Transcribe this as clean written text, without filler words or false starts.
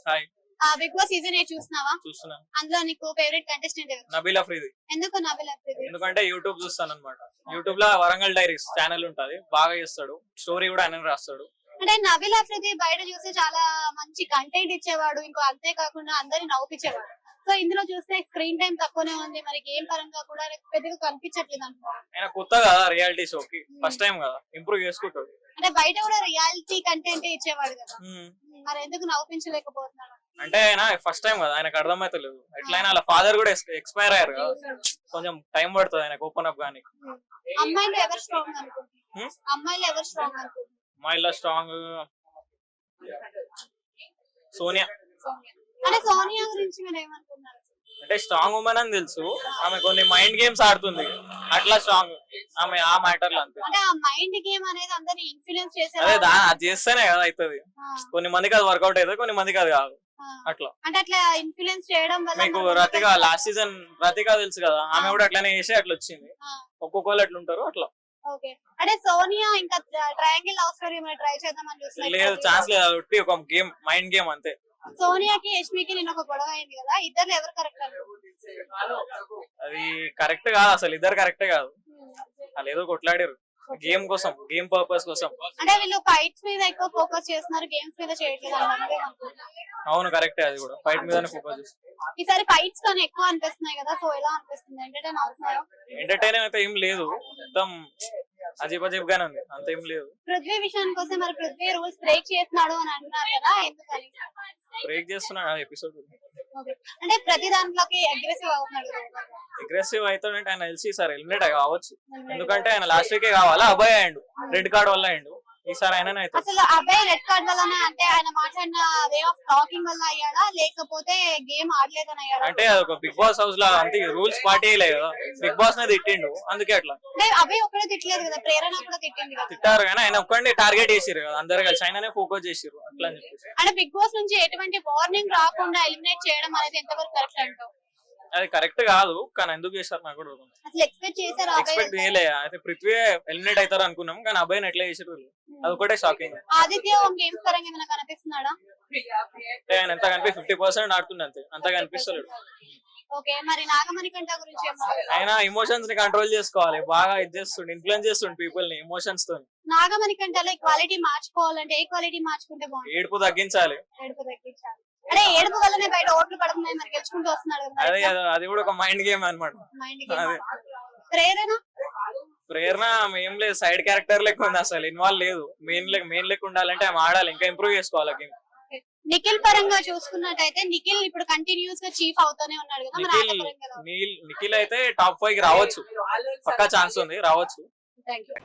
Hi. Big boss season 8 చూస్తున్నావా? చూస్తున్నా. అందులో నీకు ఫేవరెట్ కంటెస్టెంట్ ఎవరు? నబీల్ అఫ్రీది. ఎందుకు నబీల్ అఫ్రీది? ఎందుకంటే యూట్యూబ్ చూస్తాను అనమాట. యూట్యూబ్ లో వరంగల్ డైరీస్ ఛానల్ ఉంటది, బాగా చేస్తాడు. స్టోరీ కూడా ఆయన రాస్తాడు. అంటే నబీల్ అఫ్రీది బయట చూస్తే చాలా మంచి కంటెంట్ ఇచ్చేవాడు, ఇంకో అంతే కాకుండా అందరిని నవ్వుపించేవాడు. సో ఇందులో చూస్తే స్క్రీన్ టైం తక్కువనే ఉంది, మరి గేమ్ పరంగా కూడా పెద్దగా కనిపించట్లేదు అనుకో. ఆయన కొత్త కదా రియాలిటీ షోకి, ఫస్ట్ టైం కదా, ఇంప్రూవ్ చేసుకుంటాడు. అంటే బయట కూడా రియాలిటీ కంటెంట్ ఇచ్చేవాడు కదా, మరి ఎందుకు నవ్వుపించలేకపోతున్నాడు? అంటే ఆయన ఫస్ట్ టైం కదా, ఆయనకు అర్థమైతలేదు. ఎట్లయినా వాళ్ళ ఫాదర్ కూడా ఎక్స్పైర్ అయ్యారు కదా, కొంచెం టైం పడుతుంది ఆయనకు ఓపెన్ అప్ గానీ. అమ్మాయిలు ఎవరు స్ట్రాంగ్ అనుకుంటున్నారు? అమ్మాయిలు ఎవరు స్ట్రాంగ్ అనుకుంటున్నారు? అమ్మాయిలో స్ట్రాంగ్ సోనియా. అంటే సోనియా గురించి మీరు ఏమనుకున్నారు? అంటే స్ట్రాంగ్ ఉమెన్ అని తెలుసు, ఆమె కొన్ని మైండ్ గేమ్స్ ఆడుతుంది, అట్లా స్ట్రాంగ్ ఆమె ఆ మ్యాటర్ లో. అంతే. అంటే ఆ మైండ్ గేమ్ అనేది అందరిని ఇన్ఫ్లుయెన్స్ చేసే, అదే అది చేస్తేనే కదా అవుతుంది. కొన్ని మందికి అది వర్కౌట్ అవుతుంది, కొన్ని మందికి అది కాదు. అట్లా అంటే అట్లా ఇన్ఫ్లుయెన్స్ చేయడం వల్ల మీకు రతిక లాస్ట్ సీజన్ రతిక తెలుసు కదా, ఆమె కూడా అట్లానే చేసి అట్లా వచ్చింది. ఒక్కొక్కరు అట్లా ఉంటారు అట్లా. ఓకే. అంటే సోనియా ఇంకా ట్రయాంగిల్ లవ్ స్టోరీ మరి ట్రై చేద్దామని చూస్తున్నా. లేదు, ఛాన్స్ లేదు. ఒట్టి ఒక గేమ్, మైండ్ గేమ్ అంతే. సోనియాకి యష్మికి నిన్న ఒక గొడవ అయింది కదా, ఇద్దరు ఎవరు కరెక్ట్? అది కరెక్ట్ కాదు, అసలు ఇద్దరు కరెక్టే కాదు. వాళ్ళు ఏదో కొట్లాడారు గేమ్ కోసం, గేమ్ పర్పస్ కోసం. అంటే వీళ్ళు ఫైట్స్ మీద ఎక్కువ ఫోకస్ చేస్తున్నారు, గేమ్స్ మీద చేయట్లేదు. అవును కరెక్టే, అది కూడా ఫైట్ మీదనే ఫోకస్ చేస్తారు. ఈసారి ఫైట్స్ కానీ ఎక్కువ అనిపిస్తున్నాయి కదా, సో ఎలా అనిపిస్తుంది? ఎంటర్టైన్ అవుతున్నారు? ఎంటర్టైన్ అయితే ఏం లేదు, మొత్తం అజీబ్ అజీబ్ గానే ఉంది, అంత ఏం లేదు. పృథ్వీ విషయానికి వస్తే మరి పృథ్వీ రూల్స్ బ్రేక్ చేస్తున్నాడు అని అంటున్నారు కదా, ఎందుకని బ్రేక్ చేస్తున్నాడు ఎపిసోడ్? అంటే ప్రతి దాంట్లోకి అగ్రెసివ్ అవుతున్నాడు. అగ్రెసివ్ అవుతాడంటే ఆయన తెలిసి ఈసారి ఎలిమినేట్ కావచ్చు, ఎందుకంటే ఆయన లాస్ట్ వీకే కావాలా, అబ్బాయి అయ్యిండు, రెడ్ కార్డ్ వల్ల అయ్యిండు. ఈసారి ఆయన అసలు అబ్బాయి రెడ్ కార్డ్ వల్లనే, అంటే ఆయన మాట్లాడిన వే ఆఫ్ టాకింగ్ వల్ల అయ్యాడా, లేకపోతే గేమ్ ఆడలేదని అయ్యాడా? అంటే ఒక బిగ్ బాస్ హౌస్ లా అంతే, రూల్స్ పార్టీ కదా, బిగ్ బాస్ నే తిట్టిండు అందుకే అట్లా. అబ్బాయి ఒక్కడే తిట్టలేదు కదా, ప్రేరణ కూడా తిట్టింది కదా. తిట్టారు కానీ ఆయన ఒక్కడిని టార్గెట్ చేసిరు కదా, అందరు కలిసి ఆయననే ఫోకస్ చేసిరు అట్లా అని చెప్పేసి. అంటే బిగ్ బాస్ నుంచి ఎటువంటి వార్నింగ్ రాకుండా ఎలిమినేట్ చేయడం అనేది ఎంతవరకు కరెక్ట్ అంటావు? అది కరెక్ట్ కాదు, కానీ ఎందుకు చేశారు నాకు కూడా అసలు ఎక్స్పెక్ట్ చేశారు? ఎక్స్పెక్ట్ చేయలే. అయితే పృథ్వీ ఎలిమినేట్ అవుతారు అనుకున్నాం, కానీ అబ్బాయిని ఎట్లా చేసారు అది ఒకటే షాకింగ్. ఆదిత్య గేమ్స్ పరంగా ఏమైనా కనిపిస్తున్నాడా? ఆయన ఎంత కనిపి 50% ఆడుతుంది అంతే, అంత కనిపిస్తలేడు. ఓకే. మరి నాగమణికంఠ గురించి ఆయన ఎమోషన్స్ ని కంట్రోల్ చేసుకోవాలి, బాగా ఇది చేస్తుండే, ఇన్ఫ్లుయెన్స్ చేస్తుండే పీపుల్ ని ఎమోషన్స్ తో. నాగమణికంఠలో క్వాలిటీ మార్చుకోవాలంటే ఏ క్వాలిటీ మార్చుకుంటే బాగుంటుంది? ఏడుపు తగ్గించాలి. ఏడుపు తగ్గించాలి. అంటే ఏడుపు వల్లనే బయట ఓట్లు పడుతున్నాయి, మరి గెలుచుకుంటూ వస్తున్నాడు. అదే అది కూడా ఒక మైండ్ గేమ్ అనమాట. అదే ప్రేరణ ఏం లేదు, సైడ్ క్యారెక్టర్ లెక్క ఉంది, అసలు ఇన్వాల్వ్ లేదు. మెయిన్ లెక్క ఉండాలంటే ఆమె ఆడాలి, ఇంకా ఇంప్రూవ్ చేసుకోవాలి గేమ్. నిఖిల్ పరంగా చూసుకున్నట్టయితే నిఖిల్ ఇప్పుడు కంటిన్యూస్ గా చీఫ్ అవుతూనే ఉన్నాడు కదా. నిఖిల్ అయితే టాప్ 5 కి రావచ్చు, పక్కా ఛాన్స్ ఉంది, రావచ్చు. థాంక్యూ.